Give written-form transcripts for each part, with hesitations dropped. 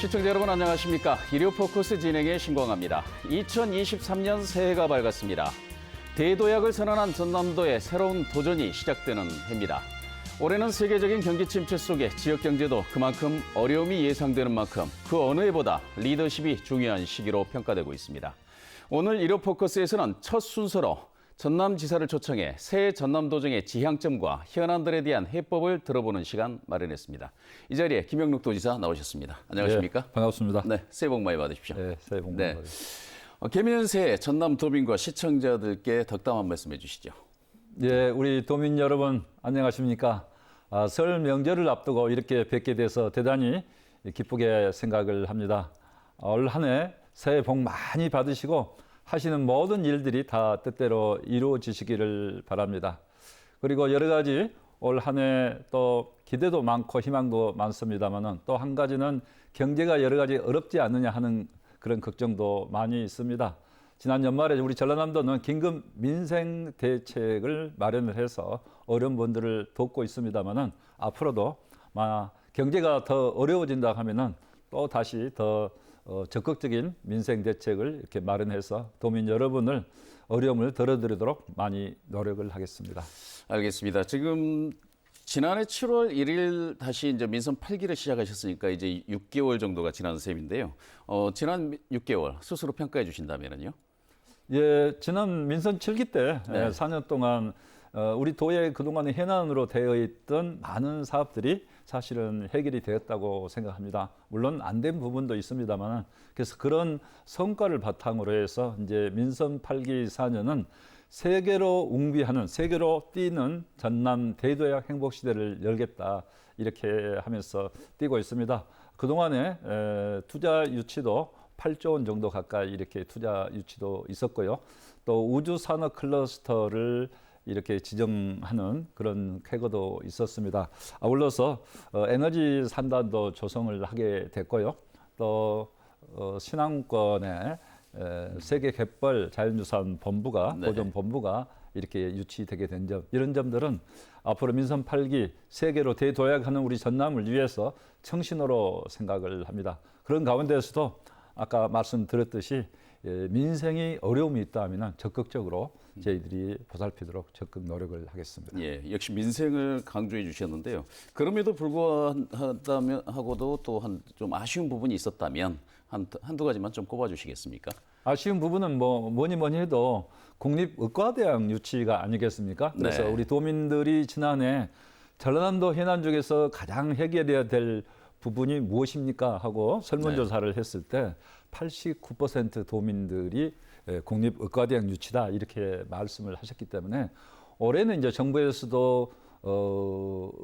시청자 여러분 안녕하십니까. 일요포커스 진행의 신광합니다. 2023년 새해가 밝았습니다. 대도약을 선언한 전남도의 새로운 도전이 시작되는 해입니다. 올해는 세계적인 경기 침체 속에 지역 경제도 그만큼 어려움이 예상되는 만큼 그 어느 해보다 리더십이 중요한 시기로 평가되고 있습니다. 오늘 일요포커스에서는 첫 순서로 전남지사를 초청해 새해 전남도정의 지향점과 현안들에 대한 해법을 들어보는 시간 마련했습니다. 이 자리에 김영록 도지사 나오셨습니다. 안녕하십니까? 네, 반갑습니다. 네, 새해 복 많이 받으십시오. 네, 새해 복 많이 받으십시오. 개면 새해 전남 도민과 시청자들께 덕담 한 말씀 해주시죠. 예, 우리 도민 여러분 안녕하십니까? 설 명절을 앞두고 이렇게 뵙게 돼서 대단히 기쁘게 생각을 합니다. 올 한 해 새해 복 많이 받으시고 하시는 모든 일들이 다 뜻대로 이루어지시기를 바랍니다. 그리고 여러 가지 올 한 해 또 기대도 많고 희망도 많습니다만은 또 한 가지는 경제가 여러 가지 어렵지 않느냐 하는 그런 걱정도 많이 있습니다. 지난 연말에 우리 전라남도는 긴급 민생 대책을 마련을 해서 어려운 분들을 돕고 있습니다만은 앞으로도 경제가 더 어려워진다 하면은 또 다시 더 적극적인 민생 대책을 이렇게 마련해서 도민 여러분을 어려움을 덜어드리도록 많이 노력을 하겠습니다. 알겠습니다. 지금 지난해 7월 1일 다시 이제 민선 8기를 시작하셨으니까 이제 6개월 정도가 지난 셈인데요. 지난 6개월 스스로 평가해 주신다면은요? 예, 지난 민선 7기 때 네. 4년 동안 우리 도의 그동안의 현안으로 되어 있던 많은 사업들이 사실은 해결이 되었다고 생각합니다. 물론 안 된 부분도 있습니다만, 그래서 그런 성과를 바탕으로 해서 이제 민선 8기 4년은 세계로 웅비하는, 세계로 뛰는 전남 대도약 행복 시대를 열겠다 이렇게 하면서 뛰고 있습니다. 그동안에 투자 유치도 8조 원 정도 가까이 이렇게 투자 유치도 있었고요. 또 우주 산업 클러스터를 이렇게 지정하는 그런 쾌거도 있었습니다. 아울러서 에너지 산단도 조성을 하게 됐고요. 또 신안권의 세계 갯벌 자연유산 본부가 보존 본부가 이렇게 유치되게 된 점, 이런 점들은 앞으로 민선 8기 세계로 대도약하는 우리 전남을 위해서 청신호로 생각을 합니다. 그런 가운데서도 아까 말씀드렸듯이 민생이 어려움이 있다 하면 적극적으로 저희들이 보살피도록 적극 노력을 하겠습니다. 예, 역시 민생을 강조해 주셨는데요. 그럼에도 불구하다면 하고도 또 좀 아쉬운 부분이 있었다면 한두 가지만 좀 꼽아 주시겠습니까? 아쉬운 부분은 뭐니 해도 국립의과대학 유치가 아니겠습니까? 그래서 네. 우리 도민들이 지난해 전라남도 현안 중에서 가장 해결해야 될 부분이 무엇입니까 하고 설문조사를 했을 때 89% 도민들이 국립의과대학 유치다 이렇게 말씀을 하셨기 때문에 올해는 이제 정부에서도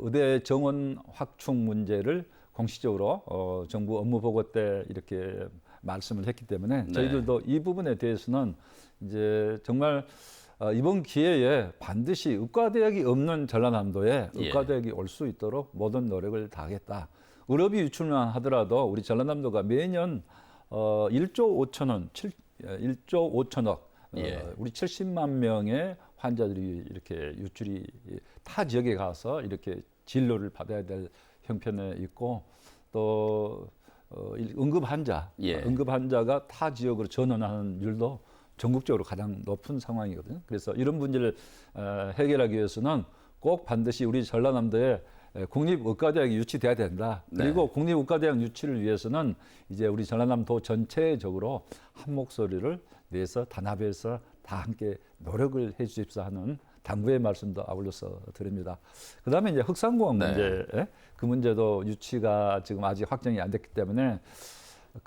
의대 정원 확충 문제를 공식적으로 정부 업무 보고 때 이렇게 말씀을 했기 때문에 저희들도 이 부분에 대해서는 이제 정말 이번 기회에 반드시 의과대학이 없는 전라남도에 의과대학이 올 수 있도록 모든 노력을 다하겠다. 의료비 유출만 하더라도 우리 전라남도가 매년 1조 5천원, 1조 5천억, 우리 70만 명의 환자들이 이렇게 유출이 타 지역에 가서 이렇게 진료를 받아야 될 형편에 있고 또 응급 환자가 타 지역으로 전원하는 율도 전국적으로 가장 높은 상황이거든요. 그래서 이런 문제를 해결하기 위해서는 꼭 반드시 우리 전라남도에 국립의과대학이 유치돼야 된다. 그리고 국립의과대학 유치를 위해서는 이제 우리 전라남도 전체적으로 한 목소리를 내서 단합해서 다 함께 노력을 해 주십사 하는 당부의 말씀도 아울러서 드립니다. 그다음에 이제 흑산공원 문제, 그 문제도 유치가 지금 아직 확정이 안 됐기 때문에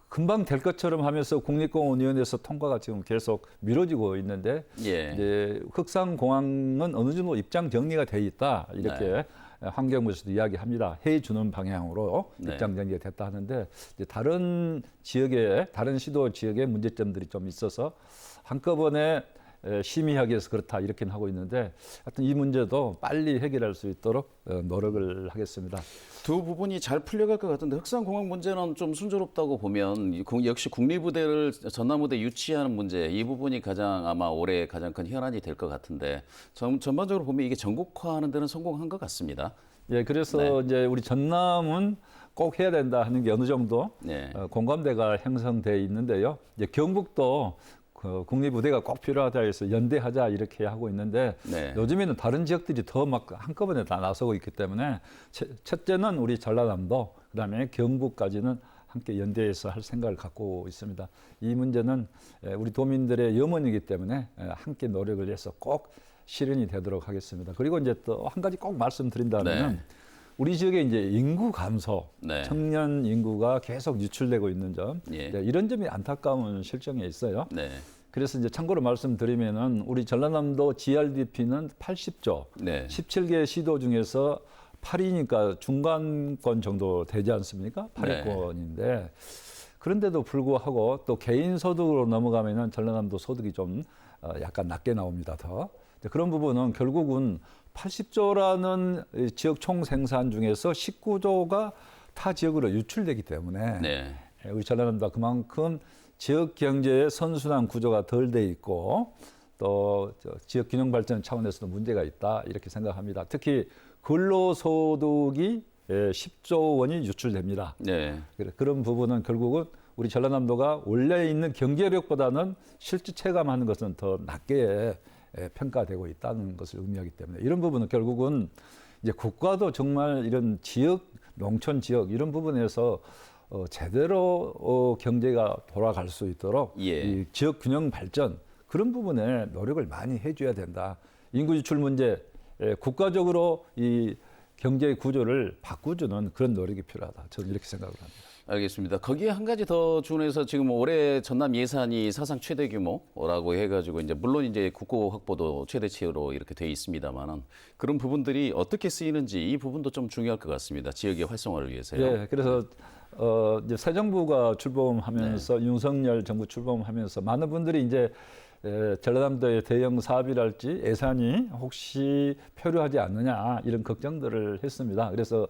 금방 될 것처럼 하면서 국립공원위원회에서 통과가 지금 계속 미뤄지고 있는데 이제 흑산공항은 어느 정도 입장 정리가 돼 있다 이렇게 환경부에서도 이야기합니다. 해이 주는 방향으로 입장 정리가 됐다 하는데 이제 다른 시도 지역에 문제점들이 좀 있어서 한꺼번에 심의하기 위해서 그렇다 이렇게는 하고 있는데 하여튼 이 문제도 빨리 해결할 수 있도록 노력을 하겠습니다. 두 부분이 잘 풀려갈 것 같은데 흑산공항 문제는 좀 순조롭다고 보면 역시 국립의대를 전남의대 유치하는 문제 이 부분이 아마 올해 가장 큰 현안이 될 것 같은데 전반적으로 보면 이게 전국화하는 데는 성공한 것 같습니다. 예, 그래서 이제 우리 전남은 꼭 해야 된다 하는 게 어느 정도 네. 공감대가 형성돼 있는데요. 이제 경북도 그 국립의대가 꼭 필요하다 해서 연대하자 이렇게 하고 있는데 네. 요즘에는 다른 지역들이 더 막 한꺼번에 다 나서고 있기 때문에 첫째는 우리 전라남도, 그다음에 경북까지는 함께 연대해서 할 생각을 갖고 있습니다. 이 문제는 우리 도민들의 염원이기 때문에 함께 노력을 해서 꼭 실현이 되도록 하겠습니다. 그리고 이제 또 한 가지 꼭 말씀드린다면 네. 우리 지역에 이제 인구 감소, 네. 청년 인구가 계속 유출되고 있는 점, 예. 이런 점이 안타까운 실정에 있어요. 네. 그래서 이제 참고로 말씀드리면은 우리 전라남도 GRDP는 80조, 네. 17개 시도 중에서 8위니까 중간권 정도 되지 않습니까? 8위권인데 그런데도 불구하고 또 개인 소득으로 넘어가면은 전라남도 소득이 좀 약간 낮게 나옵니다. 더 그런 부분은 결국은 80조라는 지역 총 생산 중에서 19조가 타 지역으로 유출되기 때문에 네. 우리 전라남도가 그만큼 지역 경제의 선순환 구조가 덜 돼 있고 또 지역 균형 발전 차원에서도 문제가 있다 이렇게 생각합니다. 특히 근로소득이 10조 원이 유출됩니다. 네. 그런 부분은 결국은 우리 전라남도가 원래 있는 경제력보다는 실질 체감하는 것은 더 낮게 평가되고 있다는 것을 의미하기 때문에 이런 부분은 결국은 이제 국가도 정말 이런 지역, 농촌 지역 이런 부분에서 제대로 경제가 돌아갈 수 있도록 예. 이 지역 균형 발전 그런 부분에 노력을 많이 해줘야 된다. 인구 유출 문제 국가적으로 이 경제 구조를 바꾸주는 그런 노력이 필요하다. 저는 이렇게 생각을 합니다. 알겠습니다. 거기에 한 가지 더 준해서 지금 올해 전남 예산이 사상 최대 규모라고 해가지고 이제 물론 이제 국고 확보도 최대치로 이렇게 돼 있습니다만은 그런 부분들이 어떻게 쓰이는지 이 부분도 좀 중요할 것 같습니다. 지역의 활성화를 위해서요. 예, 그래서 이제 새 정부가 출범하면서 윤석열 정부 출범하면서 많은 분들이 이제 전라남도의 대형 사업이랄지 예산이 혹시 표류하지 않느냐 이런 걱정들을 했습니다. 그래서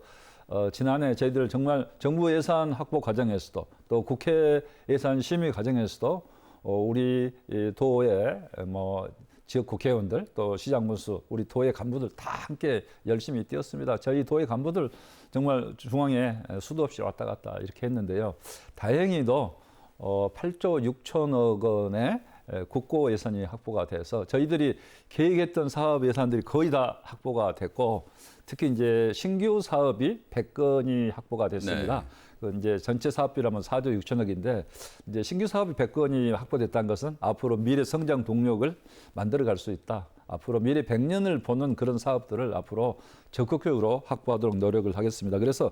지난해 저희들 정말 정부 예산 확보 과정에서도 또 국회 예산 심의 과정에서도 우리 도의 뭐 지역 국회의원들 또 시장 군수 우리 도의 간부들 다 함께 열심히 뛰었습니다. 저희 도의 간부들 정말 중앙에 수도 없이 왔다 갔다 이렇게 했는데요. 다행히도 8조 6천억 원의 국고 예산이 확보가 돼서 저희들이 계획했던 사업 예산들이 거의 다 확보가 됐고 특히 이제 신규 사업이 100건이 확보가 됐습니다. 네. 그 이제 전체 사업비라면 4조 6천억인데 이제 신규 사업이 100건이 확보됐다는 것은 앞으로 미래 성장 동력을 만들어갈 수 있다. 앞으로 미래 100년을 보는 그런 사업들을 앞으로 적극적으로 확보하도록 노력을 하겠습니다. 그래서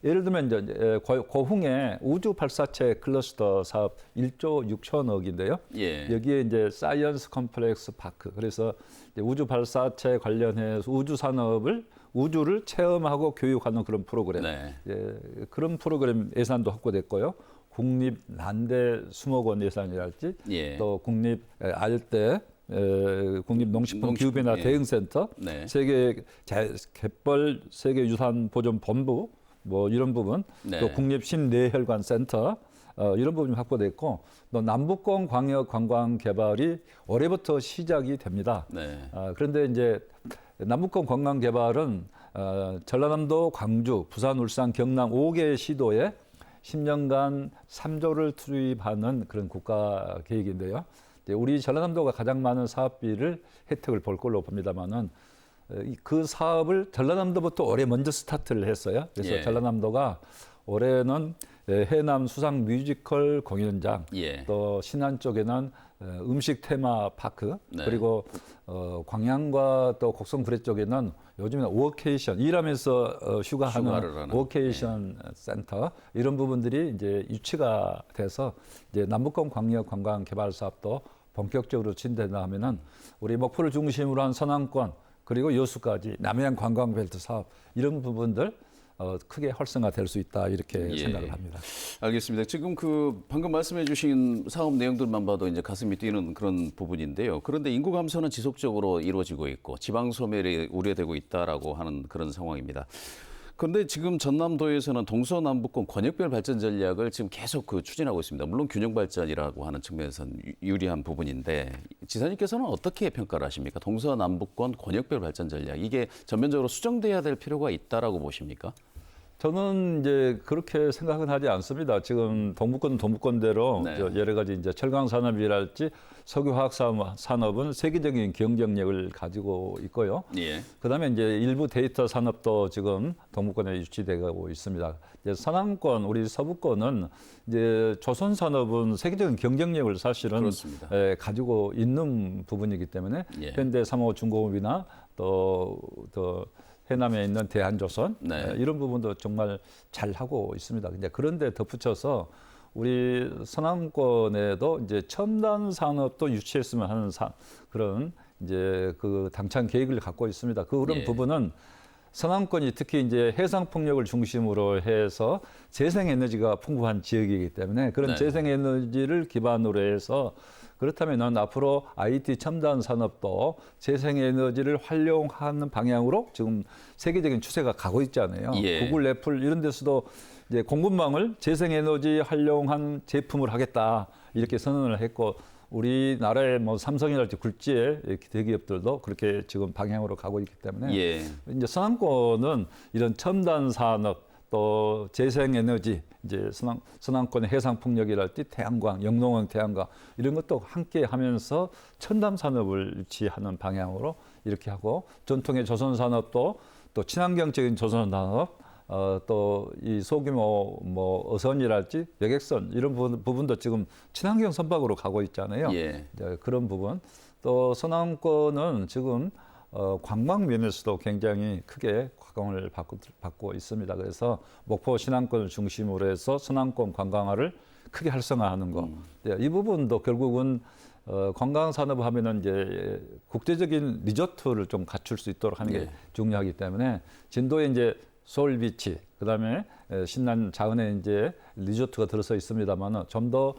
예를 들면 이제 고흥의 우주 발사체 클러스터 사업 1조 6천억인데요. 예. 여기에 이제 사이언스 컴플렉스 파크. 그래서 이제 우주 발사체 관련해서 우주 산업을 우주를 체험하고 교육하는 그런 프로그램. 네. 그런 프로그램 예산도 확보됐고요. 국립 난대 수목원 예산이랄지 예. 또 국립 알대 국립농식품 기후변화 예. 대응센터, 네. 세계 갯벌 세계유산보존본부 뭐 이런 부분, 네. 또 국립심뇌혈관 센터 이런 부분이 확보됐고 또 남북권 광역 관광 개발이 올해부터 시작이 됩니다. 네. 그런데 이제 남북권 관광 개발은 전라남도, 광주, 부산, 울산, 경남 5개 시도에 10년간 3조를 투입하는 그런 국가 계획인데요. 우리 전라남도가 가장 많은 사업비를 혜택을 볼 걸로 봅니다만은 그 사업을 전라남도부터 올해 먼저 스타트를 했어요. 그래서 예. 전라남도가 올해는 해남 수상 뮤지컬 공연장, 예. 또 신안 쪽에는 음식 테마 파크, 네. 그리고 광양과 또 곡성 구례 쪽에는 요즘에는 워케이션 일하면서 휴가를 휴가하는 하는. 워케이션 센터 이런 부분들이 이제 유치가 돼서 이제 남북권 광역 관광 개발 사업도 본격적으로 진행된다 하면은 우리 목포를 중심으로 한 서남권 그리고 여수까지 남해안 관광벨트 사업 이런 부분들 크게 활성화될 수 있다 이렇게 예. 생각을 합니다. 알겠습니다. 지금 그 방금 말씀해주신 사업 내용들만 봐도 이제 가슴이 뛰는 그런 부분인데요. 그런데 인구 감소는 지속적으로 이루어지고 있고 지방 소멸이 우려되고 있다라고 하는 그런 상황입니다. 그런데 지금 전남도에서는 동서남북권 권역별 발전 전략을 지금 계속 추진하고 있습니다. 물론 균형 발전이라고 하는 측면에서는 유리한 부분인데 지사님께서는 어떻게 평가를 하십니까? 동서남북권 권역별 발전 전략 이게 전면적으로 수정돼야 될 필요가 있다라고 보십니까? 저는 이제 그렇게 생각은 하지 않습니다. 지금 동북권대로 네. 여러 가지 이제 철강 산업이랄지 석유화학 산업은 세계적인 경쟁력을 가지고 있고요. 예. 그다음에 이제 일부 데이터 산업도 지금 동북권에 유치되고 있습니다. 이제 서남권, 우리 서부권은 이제 조선 산업은 세계적인 경쟁력을 사실은 그렇습니다. 가지고 있는 부분이기 때문에 예. 현대 삼호중공업이나 또 해남에 있는 대한조선 네. 이런 부분도 정말 잘 하고 있습니다. 이제 그런데 덧붙여서 우리 서남권에도 이제 첨단 산업도 유치했으면 하는 그런 이제 그 당찬 계획을 갖고 있습니다. 그런 예. 부분은 서남권이 특히 이제 해상 풍력을 중심으로 해서 재생에너지가 풍부한 지역이기 때문에 그런 네. 재생에너지를 기반으로 해서 그렇다면 앞으로 IT 첨단 산업도 재생에너지를 활용하는 방향으로 지금 세계적인 추세가 가고 있잖아요. 예. 구글, 애플 이런 데서도 이제 공급망을 재생에너지 활용한 제품을 하겠다 이렇게 선언을 했고 우리나라의 뭐 삼성이랄지 굴지의 대기업들도 그렇게 지금 방향으로 가고 있기 때문에 예. 이제 서남권은 이런 첨단 산업 또 재생에너지 이제 서남권의 해상풍력이랄지 태양광, 영농형 태양광 이런 것도 함께 하면서 첨단 산업을 유치하는 방향으로 이렇게 하고 전통의 조선 산업도 또 친환경적인 조선 산업 또 이 소규모 뭐 어선이랄지 여객선 이런 부분도 지금 친환경 선박으로 가고 있잖아요. 예. 그런 부분 또 서남권은 지금 관광 면에서도 굉장히 크게 각광을 받고 있습니다. 그래서 목포 신안권을 중심으로 해서 서남권 관광화를 크게 활성화하는 것. 이 부분도 결국은 관광 산업 하면은 이제 국제적인 리조트를 좀 갖출 수 있도록 하는 게 네. 중요하기 때문에 진도에 이제 소울비치 그다음에 신안 자은에 이제 리조트가 들어서 있습니다만은 좀 더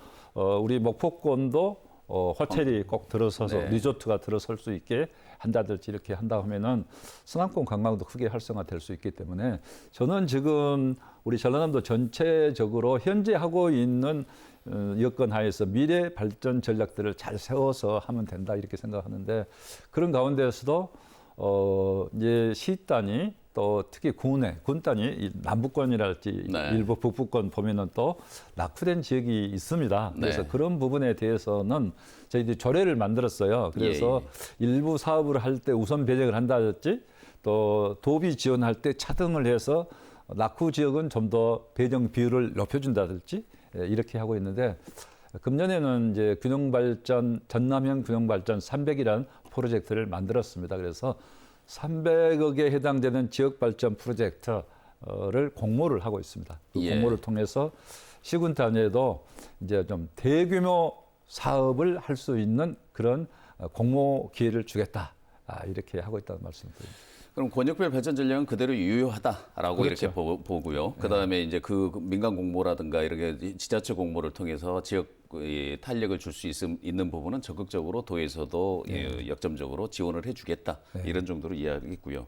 우리 목포권도 호텔이 꼭 들어서서 네. 리조트가 들어설 수 있게 한다든지 이렇게 한다 하면은 서남권 관광도 크게 활성화될 수 있기 때문에 저는 지금 우리 전라남도 전체적으로 현재 하고 있는 여건 하에서 미래 발전 전략들을 잘 세워서 하면 된다 이렇게 생각하는데 그런 가운데에서도 이제 시단이 또 특히 군 단위 남부권이랄지 네. 일부 북부권 보면은 또 낙후된 지역이 있습니다. 그래서 네. 그런 부분에 대해서는 저희들이 조례를 만들었어요. 그래서 일부 사업을 할 때 우선 배정을 한다든지 또 도비 지원할 때 차등을 해서 낙후 지역은 좀 더 배정 비율을 높여준다든지 이렇게 하고 있는데 금년에는 이제 균형발전 전남형 균형발전 300이라는 프로젝트를 만들었습니다. 그래서 300억에 해당되는 지역발전 프로젝트를 공모를 하고 있습니다. 그 예. 공모를 통해서 시군 단위에도 이제 좀 대규모 사업을 할 수 있는 그런 공모 기회를 주겠다. 이렇게 하고 있다는 말씀드립니다. 그럼 권역별 발전 전략은 그대로 유효하다라고 그렇죠. 이렇게 보고요. 그다음에 이제 그 민간 공모라든가 이렇게 지자체 공모를 통해서 지역 탄력을 줄 수 있는 부분은 적극적으로 도에서도 역점적으로 지원을 해주겠다 이런 정도로 이해하겠고요.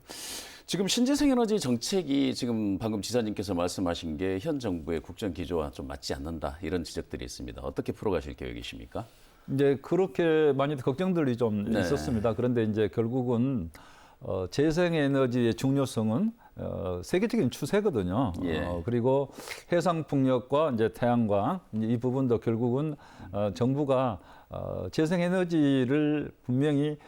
지금 신재생에너지 정책이 지금 방금 지사님께서 말씀하신 게 현 정부의 국정 기조와 좀 맞지 않는다 이런 지적들이 있습니다. 어떻게 풀어가실 계획이십니까? 이제 그렇게 많이 걱정들이 좀 네. 있었습니다. 그런데 이제 결국은 재생에너지의 중요성은 세계적인 추세거든요. 예. 그리고 해상풍력과 이제 태양광 이 부분도 결국은 정부가 재생에너지를 분명히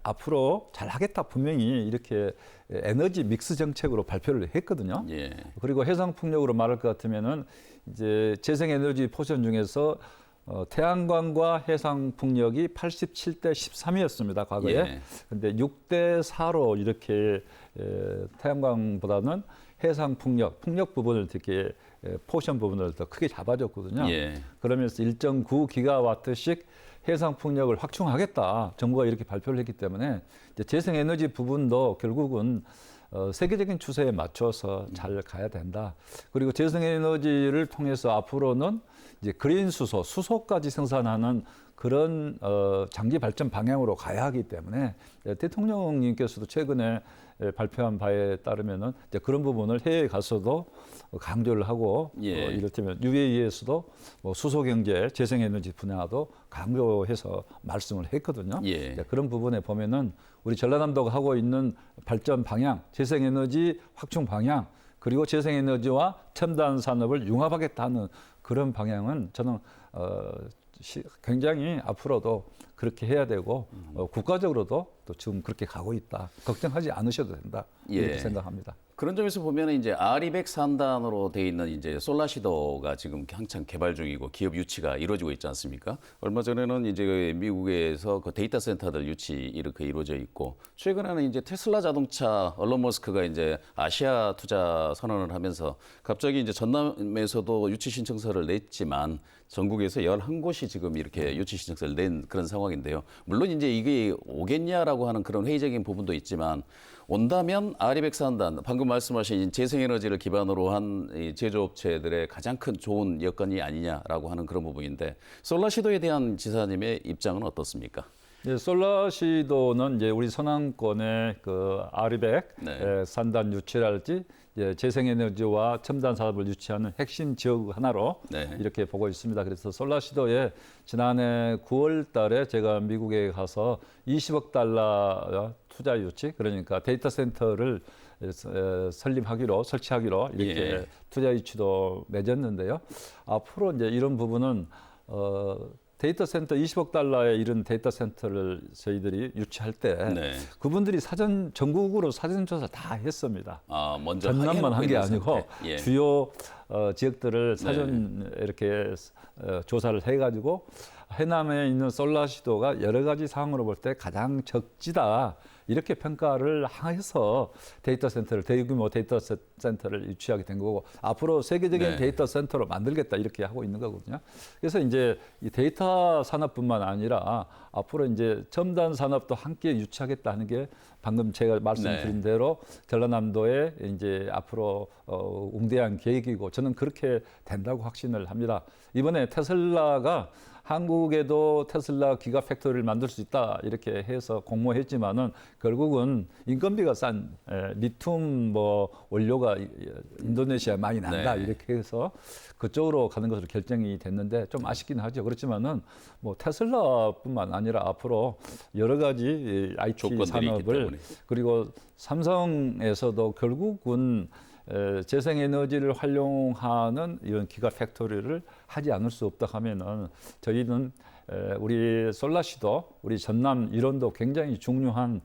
앞으로 잘 하겠다 분명히 이렇게 에너지 믹스 정책으로 발표를 했거든요. 예. 그리고 해상풍력으로 말할 것 같으면은 이제 재생에너지 포션 중에서 태양광과 해상풍력이 87대 13이었습니다, 과거에. 예. 근데 6대 4로 이렇게 태양광보다는 풍력 부분을 특히 포션 부분을 더 크게 잡아줬거든요. 예. 그러면서 1.9기가와트씩 해상풍력을 확충하겠다. 정부가 이렇게 발표를 했기 때문에 이제 재생에너지 부분도 결국은 세계적인 추세에 맞춰서 잘 가야 된다. 그리고 재생에너지를 통해서 앞으로는 이제 그린 수소까지 생산하는 그런 장기 발전 방향으로 가야 하기 때문에 대통령님께서도 최근에 발표한 바에 따르면은 이제 그런 부분을 해외에 가서도 강조를 하고 예. 이를테면 UAE에서도 뭐 수소 경제, 재생에너지 분야도 강조해서 말씀을 했거든요. 예. 그런 부분에 보면은 우리 전라남도가 하고 있는 발전 방향, 재생에너지 확충 방향 그리고 재생에너지와 첨단 산업을 융합하겠다는 그런 방향은 저는 굉장히 앞으로도 그렇게 해야 되고 국가적으로도 또 지금 그렇게 가고 있다. 걱정하지 않으셔도 된다. 이렇게 예. 생각합니다. 그런 점에서 보면 이제 아리백 산단으로 돼 있는 이제 솔라시도가 지금 한창 개발 중이고 기업 유치가 이루어지고 있지 않습니까? 얼마 전에는 이제 미국에서 그 데이터 센터들 유치 이렇게 이루어져 있고 최근에는 이제 테슬라 자동차 얼론 머스크가 이제 아시아 투자 선언을 하면서 갑자기 이제 전남에서도 유치 신청서를 냈지만 전국에서 11곳이 지금 이렇게 유치 신청서를 낸 그런 상황인데요. 물론 이제 이게 오겠냐라고 하는 그런 회의적인 부분도 있지만 온다면 아리백 산단, 방금 말씀하신 재생에너지를 기반으로 한 이 제조업체들의 가장 큰 좋은 여건이 아니냐라고 하는 그런 부분인데 솔라시도에 대한 지사님의 입장은 어떻습니까? 예, 솔라시도는 이제 우리 서남권의 그 아리백 네. 산단 유치랄지 재생에너지와 첨단 산업을 유치하는 핵심 지역 하나로 네. 이렇게 보고 있습니다. 그래서 솔라시도에 지난해 9월 달에 제가 미국에 가서 20억 달러 투자 유치, 그러니까 데이터 센터를 설치하기로 이렇게 예. 투자 유치도 맺었는데요. 앞으로 이제 이런 부분은 데이터 센터 20억 달러에 이른 데이터 센터를 저희들이 유치할 때 네. 그분들이 전국으로 사전 조사 다 했습니다. 아, 먼저 전남만 한 게 아니고 예. 주요 지역들을 사전 이렇게 조사를 해가지고 해남에 있는 솔라시도가 여러 가지 상황으로 볼 때 가장 적지다 이렇게 평가를 해서 데이터 센터를 대규모 데이터 센터를 유치하게 된 거고 앞으로 세계적인 네. 데이터 센터로 만들겠다 이렇게 하고 있는 거거든요. 그래서 이제 이 데이터 산업뿐만 아니라 앞으로 이제 첨단 산업도 함께 유치하겠다는 게 방금 제가 말씀드린 대로 전라남도에 이제 앞으로 웅대한 계획이고 저는 그렇게 된다고 확신을 합니다. 이번에 테슬라가 한국에도 테슬라 기가 팩토리를 만들 수 있다 이렇게 해서 공모했지만은 결국은 인건비가 싼 리튬 원료가 인도네시아 많이 난다 네. 이렇게 해서 그쪽으로 가는 것으로 결정이 됐는데 좀 아쉽긴 하죠. 그렇지만은 뭐 테슬라뿐만 아니라 앞으로 여러 가지 IT 조건들이 있기 산업을 때문에. 그리고 삼성에서도 결국은 재생에너지를 활용하는 이런 기가 팩토리를 하지 않을 수 없다 하면은 저희는 우리 솔라시도, 우리 전남 일원도 굉장히 중요한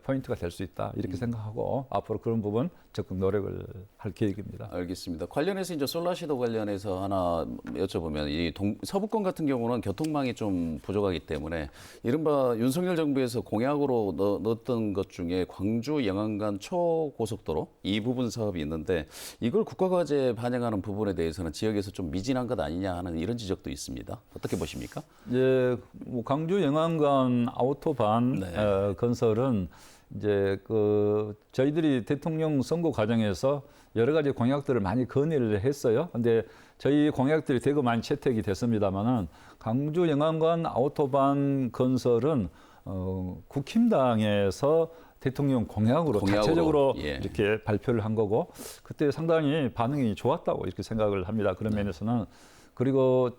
포인트가 될 수 있다 이렇게 생각하고 앞으로 그런 부분 적극 노력을 할 계획입니다. 알겠습니다. 관련해서 이제 솔라시도 관련해서 하나 여쭤보면 이 서부권 같은 경우는 교통망이 좀 부족하기 때문에 이른바 윤석열 정부에서 공약으로 넣었던 것 중에 광주 영안간 초고속도로 이 부분 사업이 있는데 이걸 국가과제에 반영하는 부분에 대해서는 지역에서 좀 미진한 것 아니냐 하는 이런 지적도 있습니다. 어떻게 보십니까? 예, 뭐 광주 영안간 아우토반 네. 건설은 이제 저희들이 대통령 선거 과정에서 여러 가지 공약들을 많이 건의를 했어요. 근데 저희 공약들이 대거 많이 채택이 됐습니다만은 광주 영안간 아우토반 건설은 국힘당에서 대통령 공약으로 자체적으로 예. 이렇게 발표를 한 거고 그때 상당히 반응이 좋았다고 이렇게 생각을 합니다. 그런 면에서는 그리고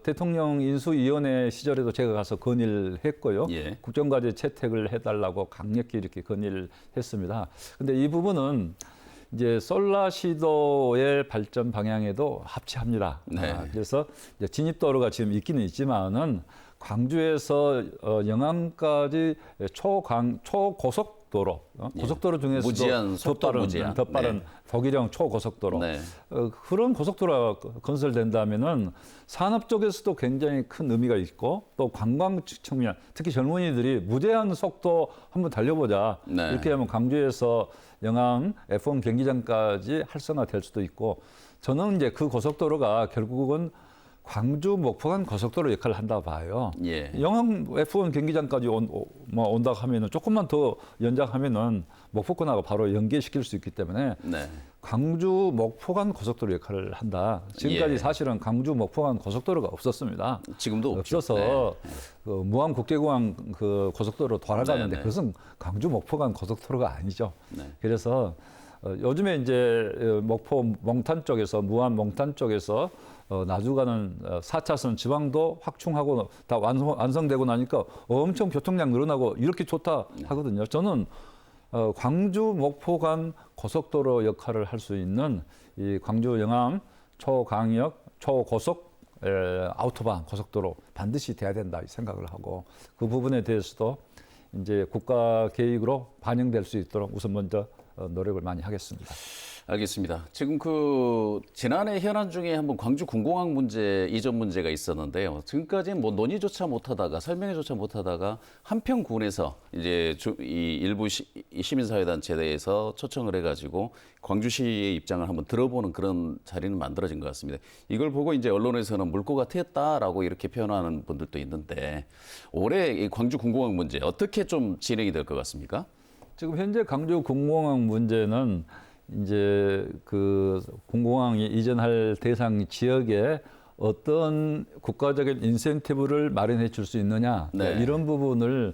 대통령 인수위원회 시절에도 제가 가서 건의를 했고요. 예. 국정과제 채택을 해달라고 강력히 이렇게 건의를 했습니다. 근데 이 부분은 이제 솔라시도의 발전 방향에도 합치합니다. 네. 그래서 이제 진입도로가 지금 있기는 있지만은 광주에서 영암까지 초고속도로, 고속도로 중에서도 무제한, 속도 무제한. 더 빠른 네. 독일형 초고속도로 네. 그런 고속도로가 건설된다면은 산업 쪽에서도 굉장히 큰 의미가 있고 또 관광 측면, 특히 젊은이들이 무제한 속도 한번 달려보자 네. 이렇게 하면 광주에서 영암 F1 경기장까지 활성화될 수도 있고 저는 이제 그 고속도로가 결국은 광주 목포간 고속도로 역할을 한다 봐요. 예. 영암 F1 경기장까지 온다고 하면은 조금만 더 연장하면은 목포권하고 바로 연계시킬 수 있기 때문에 네. 광주 목포간 고속도로 역할을 한다. 지금까지 예. 사실은 광주 목포간 고속도로가 없었습니다. 지금도 없죠. 없어서 그 무안 국제공항 그 고속도로 돌아가는데 네, 네. 그것은 광주 목포간 고속도로가 아니죠. 네. 그래서 요즘에 이제 목포 몽탄 쪽에서 무안 몽탄 쪽에서 나주가는 4차선 지방도 확충하고 다 완성되고 나니까 엄청 교통량 늘어나고 이렇게 좋다 하거든요. 저는 광주 목포 간 고속도로 역할을 할 수 있는 이 광주 영암 초강역 초고속 아우토반 고속도로 반드시 돼야 된다 이 생각을 하고 그 부분에 대해서도 이제 국가 계획으로 반영될 수 있도록 우선 먼저 노력을 많이 하겠습니다. 알겠습니다. 지금 지난해 현안 중에 한번 광주 군공항 문제 이전 문제가 있었는데요. 지금까지는 뭐 논의조차 못하다가 설명조차 못하다가 한평군에서 이제 이 일부 시민사회단체에서 초청을 해가지고 광주시의 입장을 한번 들어보는 그런 자리는 만들어진 것 같습니다. 이걸 보고 이제 언론에서는 물꼬가 트였다라고 이렇게 표현하는 분들도 있는데 올해 이 광주 군공항 문제 어떻게 좀 진행이 될 것 같습니까? 지금 현재 광주 군공항 문제는 이제 그 군공항이 이전할 대상 지역에 어떤 국가적인 인센티브를 마련해 줄 수 있느냐 네. 이런 부분을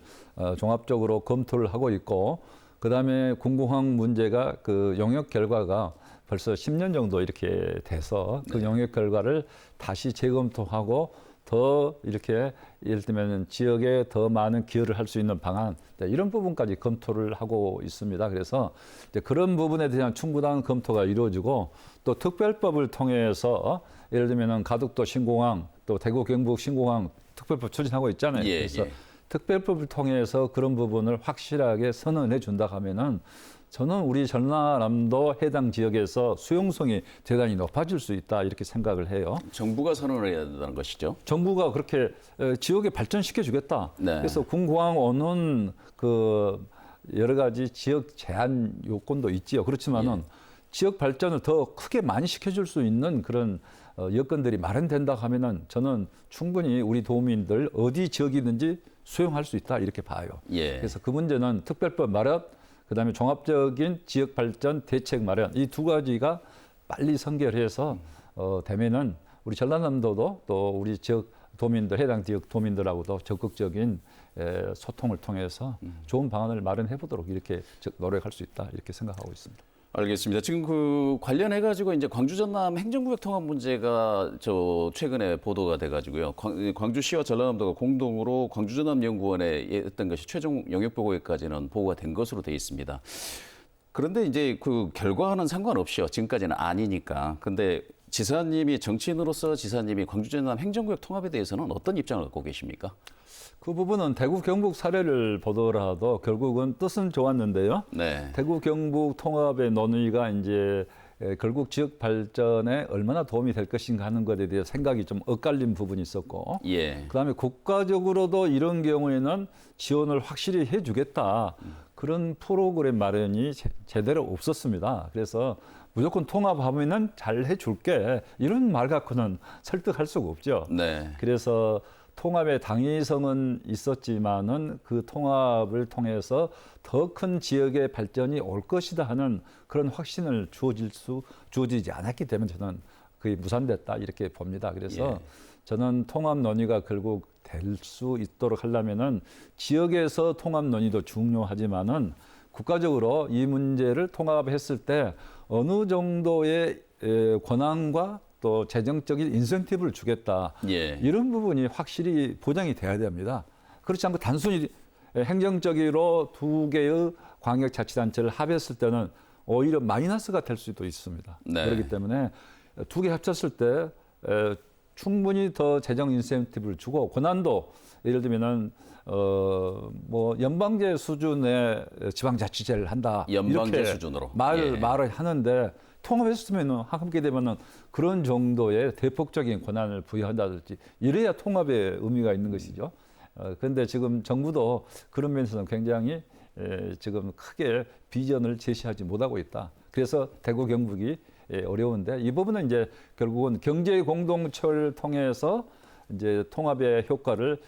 종합적으로 검토를 하고 있고 그다음에 군공항 문제가 그 용역 결과가 벌써 10년 정도 이렇게 돼서 그 용역 결과를 다시 재검토하고 더 이렇게 예를 들면 지역에 더 많은 기여를 할 수 있는 방안 이런 부분까지 검토를 하고 있습니다. 그래서 이제 그런 부분에 대한 충분한 검토가 이루어지고 또 특별법을 통해서 예를 들면 가덕도 신공항 또 대구 경북 신공항 특별법 추진하고 있잖아요. 예, 그래서 예. 특별법을 통해서 그런 부분을 확실하게 선언해 준다 하면은 저는 우리 전라남도 해당 지역에서 수용성이 대단히 높아질 수 있다 이렇게 생각을 해요. 정부가 선언을 해야 된다는 것이죠. 정부가 그렇게 지역에 발전시켜 주겠다. 네. 그래서 군공항 오는 그 여러 가지 지역 제한 요건도 있지요. 그렇지만은 지역 발전을 더 크게 많이 시켜줄 수 있는 그런 여건들이 마련된다 하면은 저는 충분히 우리 도민들 어디 지역이든지 수용할 수 있다 이렇게 봐요. 예. 그래서 그 문제는 특별법 마련, 그다음에 종합적인 지역 발전 대책 마련 이 두 가지가 빨리 선결해서 되면은 우리 전라남도도 또 우리 지역 도민들 해당 지역 도민들하고도 적극적인 소통을 통해서 좋은 방안을 마련해 보도록 이렇게 노력할 수 있다 이렇게 생각하고 있습니다. 알겠습니다. 지금 관련해 가지고 이제 광주 전남 행정구역 통합 문제가 최근에 보도가 돼 가지고요. 광주시와 전라남도가 공동으로 광주 전남 연구원에 했던 것이 최종 영역 보고에까지는 보고가 된 것으로 돼 있습니다. 그런데 이제 그 결과와는 상관없이요. 지금까지는 아니니까. 근데 정치인으로서 지사님이 광주 전남 행정구역 통합에 대해서는 어떤 입장을 갖고 계십니까? 그 부분은 대구 경북 사례를 보더라도 결국은 뜻은 좋았는데요. 네. 대구 경북 통합의 논의가 이제 결국 지역 발전에 얼마나 도움이 될 것인가 하는 것에 대해 생각이 좀 엇갈린 부분이 있었고 예. 그다음에 국가적으로도 이런 경우에는 지원을 확실히 해주겠다. 그런 프로그램 마련이 제대로 없었습니다. 그래서 무조건 통합하면은 잘 해줄게. 이런 말 갖고는 설득할 수가 없죠. 네. 그래서 통합의 당위성은 있었지만은 그 통합을 통해서 더 큰 지역의 발전이 올 것이다 하는 그런 확신을 주어지지 않았기 때문에 저는 거의 무산됐다 이렇게 봅니다. 그래서 저는 통합 논의가 결국 될 수 있도록 하려면은 지역에서 통합 논의도 중요하지만은 국가적으로 이 문제를 통합했을 때 어느 정도의 권한과 또 재정적인 인센티브를 주겠다. 예. 이런 부분이 확실히 보장이 돼야 됩니다. 그렇지 않고 단순히 행정적으로 두 개의 광역자치단체를 합했을 때는 오히려 마이너스가 될 수도 있습니다. 네. 그렇기 때문에 두 개 합쳤을 때 충분히 더 재정 인센티브를 주고 권한도 예를 들면은 뭐 연방제 수준의 지방자치제를 한다. 연방제 이렇게 수준으로. 말을 하는데 통합했으면은 함께 되면은 그런 정도의 대폭적인 권한을 부여한다든지 이래야 통합의 의미가 있는 것이죠. 그런데 지금 정부도 그런 면에서는 굉장히 지금 크게 비전을 제시하지 못하고 있다. 그래서 대구 경북이 어려운데 이 부분은 이제 결국은 경제 공동체를 통해서 이제 통합의 효과를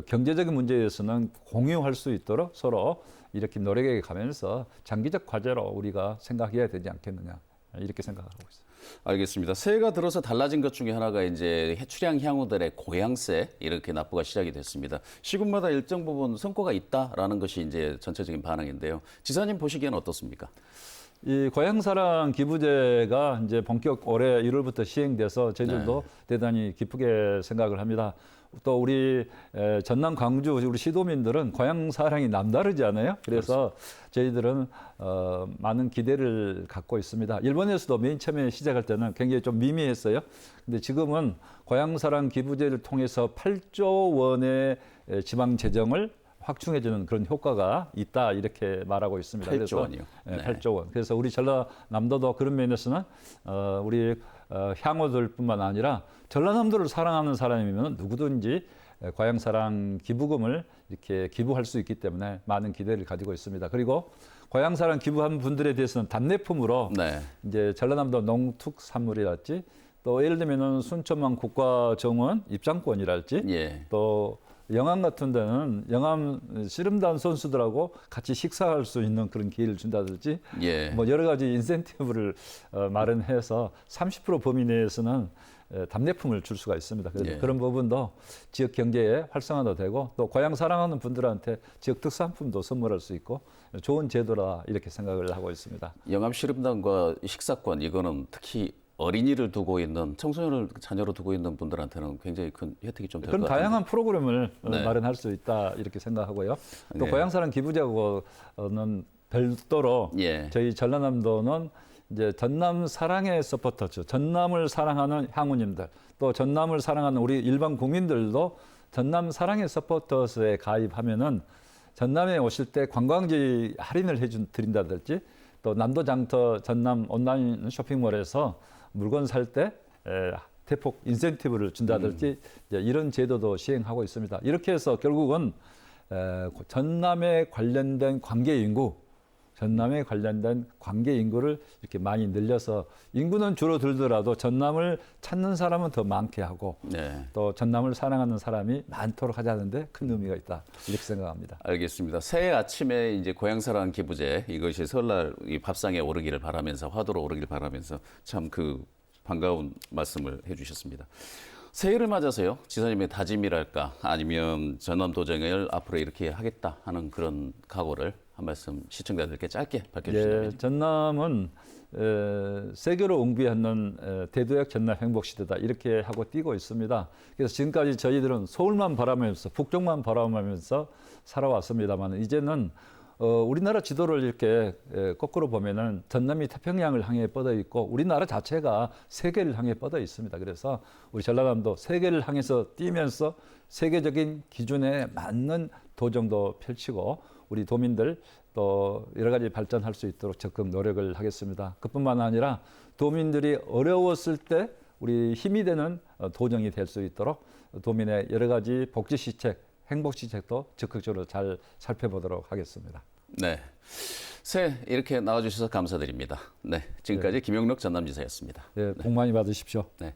경제적인 문제에서는 공유할 수 있도록 서로 이렇게 노력해 가면서 장기적 과제로 우리가 생각해야 되지 않겠느냐 이렇게 생각하고 있습니다. 알겠습니다. 새해가 들어서 달라진 것 중에 하나가 이제 해출향 향후들의 고향세 이렇게 납부가 시작이 됐습니다. 시군마다 일정 부분 성과가 있다라는 것이 이제 전체적인 반응인데요. 지사님 보시기에는 어떻습니까? 이 고향사랑 기부제가 이제 본격 올해 1월부터 시행돼서 저희들도 대단히 기쁘게 생각을 합니다. 또 우리 전남 광주 우리 시도민들은 고향 사랑이 남다르지 않아요? 그래서 저희들은 많은 기대를 갖고 있습니다. 일본에서도 맨 처음에 시작할 때는 굉장히 좀 미미했어요. 근데 지금은 고향 사랑 기부제를 통해서 8조 원의 지방 재정을 확충해주는 그런 효과가 있다 이렇게 말하고 있습니다. 8조 원이요. 네, 네. 8조 원. 그래서 우리 전라남도도 그런 면에서는 우리 향후들뿐만 아니라 전라남도를 사랑하는 사람이면 누구든지 고향사랑 기부금을 이렇게 기부할 수 있기 때문에 많은 기대를 가지고 있습니다. 그리고 고향사랑 기부한 분들에 대해서는 답례품으로 네. 이제 전라남도 농특산물이랄지 또 예를 들면은 순천만 국가정원 입장권이랄지 예. 또 영암 같은 데는 영암 씨름단 선수들하고 같이 식사할 수 있는 그런 기회를 준다든지 예. 뭐 여러 가지 인센티브를 마련해서 30% 범위 내에서는 답례품을 줄 수가 있습니다. 그래서 예. 그런 부분도 지역 경제에 활성화도 되고 또 고향 사랑하는 분들한테 지역 특산품도 선물할 수 있고 좋은 제도라 이렇게 생각을 하고 있습니다. 영암 씨름단과 식사권 이거는 특히 어린이를 두고 있는 청소년을 자녀로 두고 있는 분들한테는 굉장히 큰 혜택이 좀 될 것 그런 같아요. 다양한 프로그램을 네. 마련할 수 있다 이렇게 생각하고요. 또 네. 고향사랑 기부제하고는 별도로 예. 저희 전라남도는 이제 전남 사랑의 서포터즈, 전남을 사랑하는 향우님들, 또 전남을 사랑하는 우리 일반 국민들도 전남 사랑의 서포터즈에 가입하면은 전남에 오실 때 관광지 할인을 드린다든지 또 남도장터 전남 온라인 쇼핑몰에서 물건 살 때 대폭 인센티브를 준다든지 이제 이런 제도도 시행하고 있습니다. 이렇게 해서 결국은 전남에 관련된 관계 인구를 이렇게 많이 늘려서 인구는 줄어들더라도 전남을 찾는 사람은 더 많게 하고 네. 또 전남을 사랑하는 사람이 많도록 하자는데 큰 의미가 있다 이렇게 생각합니다. 알겠습니다. 새해 아침에 이제 고향사랑 기부제 이것이 설날 이 밥상에 오르기를 바라면서 화두로 오르기를 바라면서 참 그 반가운 말씀을 해주셨습니다. 새해를 맞아서요 지사님의 다짐이랄까 아니면 전남도정을 앞으로 이렇게 하겠다 하는 그런 각오를 한 말씀 시청자들께 짧게 밝혀주시면. 예, 전남은 세계로 옹비하는 대도약 전남 행복시대다 이렇게 하고 뛰고 있습니다. 그래서 지금까지 저희들은 서울만 바라보면서 북쪽만 바라보면서 살아왔습니다만 이제는 우리나라 지도를 이렇게 거꾸로 보면은 전남이 태평양을 향해 뻗어 있고 우리나라 자체가 세계를 향해 뻗어 있습니다. 그래서 우리 전라남도 세계를 향해서 뛰면서 세계적인 기준에 맞는 도정도 펼치고 우리 도민들 또 여러 가지 발전할 수 있도록 적극 노력을 하겠습니다. 그뿐만 아니라 도민들이 어려웠을 때 우리 힘이 되는 도정이 될 수 있도록 도민의 여러 가지 복지 시책, 행복 시책도 적극적으로 잘 살펴보도록 하겠습니다. 네, 새해 이렇게 나와주셔서 감사드립니다. 네, 지금까지 김영록 전남지사였습니다. 네, 복 많이 받으십시오. 네.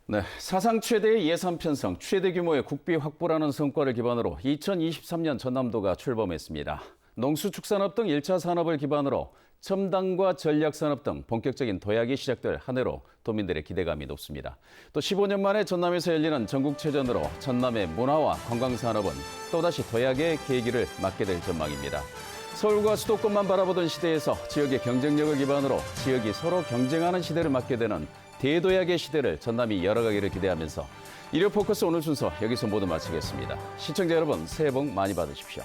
네, 사상 최대의 예산 편성, 최대 규모의 국비 확보라는 성과를 기반으로 2023년 전남도가 출범했습니다. 농수축산업 등 1차 산업을 기반으로 첨단과 전략산업 등 본격적인 도약이 시작될 한 해로 도민들의 기대감이 높습니다. 또 15년 만에 전남에서 열리는 전국체전으로 전남의 문화와 관광산업은 또다시 도약의 계기를 맞게 될 전망입니다. 서울과 수도권만 바라보던 시대에서 지역의 경쟁력을 기반으로 지역이 서로 경쟁하는 시대를 맞게 되는 대도약의 시대를 전남이 열어가기를 기대하면서 일요 포커스 오늘 순서 여기서 모두 마치겠습니다. 시청자 여러분 새해 복 많이 받으십시오.